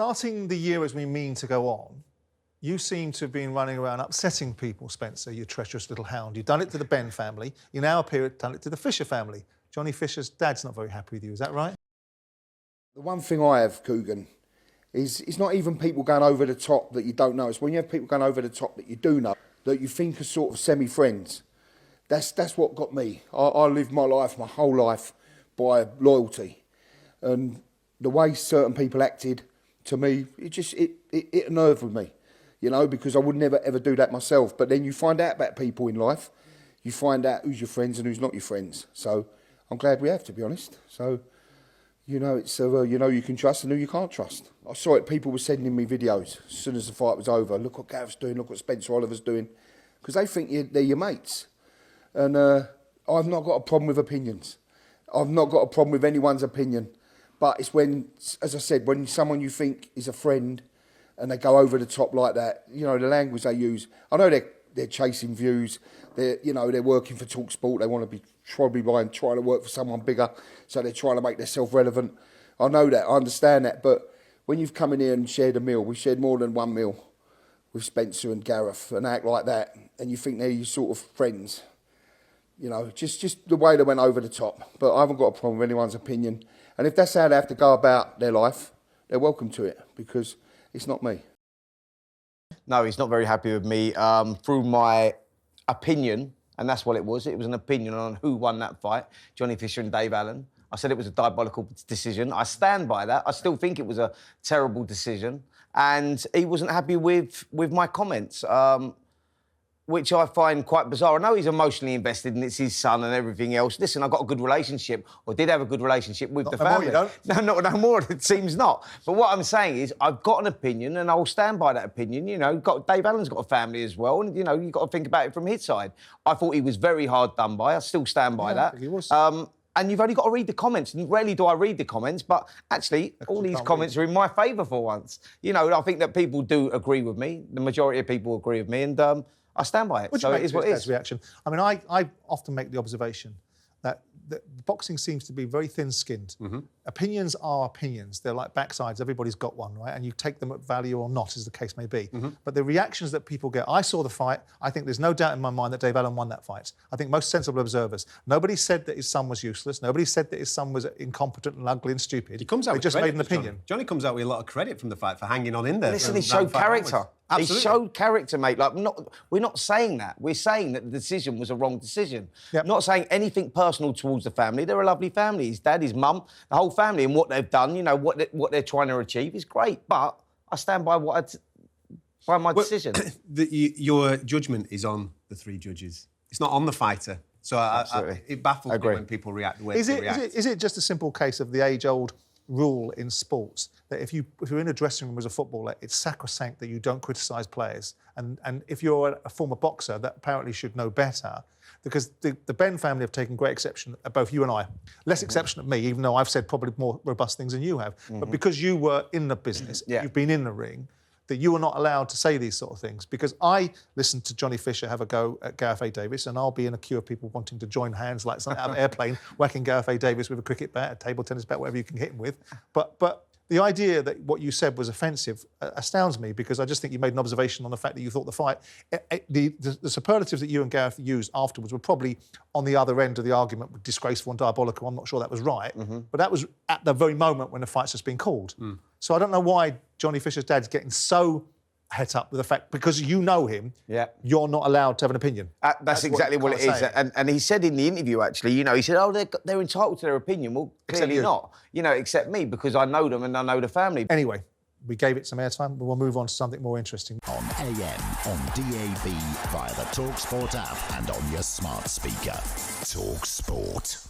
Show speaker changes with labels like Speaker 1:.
Speaker 1: starting the year as we mean to go on, you seem to have been running around upsetting people, Spencer, you treacherous little hound. You've done it to the Ben family. You now appear to have done it to the Fisher family. Johnny Fisher's dad's not very happy with you, is that right?
Speaker 2: The one thing I have, Coogan, is it's not even people going over the top that you don't know. It's when you have people going over the top that you do know, that you think are sort of semi-friends. That's what got me. I lived my life, my whole life, by loyalty. And the way certain people acted, to me, it unnerved me, you know, because I would never, ever do that myself. But then you find out about people in life. You find out who's your friends and who's not your friends. So I'm glad we have, to be honest. So, you know, it's you know you can trust and who you can't trust. I saw it, people were sending me videos as soon as the fight was over. Look what Gareth's doing, look what Spencer Oliver's doing. Because they think they're your mates. And I've not got a problem with opinions. I've not got a problem with anyone's opinion. But it's when, as I said, when someone you think is a friend and they go over the top like that, you know, the language they use. I know they're chasing views. They're working for talkSPORT. They want to be probably trying to work for someone bigger, so they're trying to make themselves relevant. I know that. I understand that. But when you've come in here and shared a meal, we shared more than one meal with Spencer and Gareth, and act like that, and you think they're your sort of friends. You know, just the way they went over the top. But I haven't got a problem with anyone's opinion. And if that's how they have to go about their life, they're welcome to it, because it's not me.
Speaker 3: No, he's not very happy with me through my opinion, and that's what it was. It was an opinion on who won that fight, Johnny Fisher and Dave Allen. I said it was a diabolical decision. I stand by that. I still think it was a terrible decision. And he wasn't happy with my comments, which I find quite bizarre. I know he's emotionally invested and it's his son and everything else. Listen, I've got a good relationship, or did have a good relationship with the family.
Speaker 1: No more, you don't?
Speaker 3: No more, it seems not. But what I'm saying is, I've got an opinion and I'll stand by that opinion. You know, Dave Allen's got a family as well, and, you know, you've got to think about it from his side. I thought he was very hard done by. I still stand by that.
Speaker 1: He was.
Speaker 3: And you've only got to read the comments. And rarely do I read the comments, but actually, all these comments are in my favour for once. You know, I think that people do agree with me. The majority of people agree with me, and I stand by it. So it is what it is.
Speaker 1: Reaction? I mean, I often make the observation that boxing seems to be very thin-skinned. Mm-hmm. Opinions are opinions. They're like backsides. Everybody's got one, right? And you take them at value or not, as the case may be. Mm-hmm. But the reactions that people get... I saw the fight. I think there's no doubt in my mind that Dave Allen won that fight. I think most sensible observers. Nobody said that his son was useless. Nobody said that his son was incompetent and ugly and stupid.
Speaker 4: He comes out with
Speaker 1: just
Speaker 4: credit,
Speaker 1: made an opinion.
Speaker 4: Johnny comes out with a lot of credit from the fight for hanging on in there.
Speaker 3: Listen, he showed character.
Speaker 4: Absolutely.
Speaker 3: He showed character, mate. Like, we're not saying that. We're saying that the decision was a wrong decision. Yep. Not saying anything personal towards the family. They're a lovely family. His dad, his mum, the whole family, and what they've done, you know, what they're trying to achieve is great. But I stand by my decision.
Speaker 4: Your judgment is on the three judges. It's not on the fighter. So it baffles me when people react the way they react.
Speaker 1: Is it just a simple case of the age-old rule in sports that if you're in a dressing room as a footballer, it's sacrosanct that you don't criticise players, and if you're a former boxer, that apparently should know better, because the Ben family have taken great exception at both you and I. Less exception at me, even though I've said probably more robust things than you have. But because you were in the business, you've been in the ring, that you are not allowed to say these sort of things. Because I listened to Johnny Fisher have a go at Gareth A. Davis, and I'll be in a queue of people wanting to join hands like something out of an airplane, whacking Gareth A. Davis with a cricket bat, a table tennis bat, whatever you can hit him with. But the idea that what you said was offensive astounds me, because I just think you made an observation on the fact that you thought the fight... The superlatives that you and Gareth used afterwards were probably on the other end of the argument with disgraceful and diabolical. I'm not sure that was right, but that was at the very moment when the fight's just been called. So I don't know why Johnny Fisher's dad's getting so het up with the fact, because you know him, you're not allowed to have an opinion.
Speaker 3: That's exactly what it is. And he said in the interview, actually, you know, he said, oh, they're entitled to their opinion. Well, clearly not. You know, except me, because I know them and I know the family.
Speaker 1: Anyway, we gave it some airtime, but we'll move on to something more interesting.
Speaker 5: On AM, on DAB, via the talkSPORT app and on your smart speaker. talkSPORT.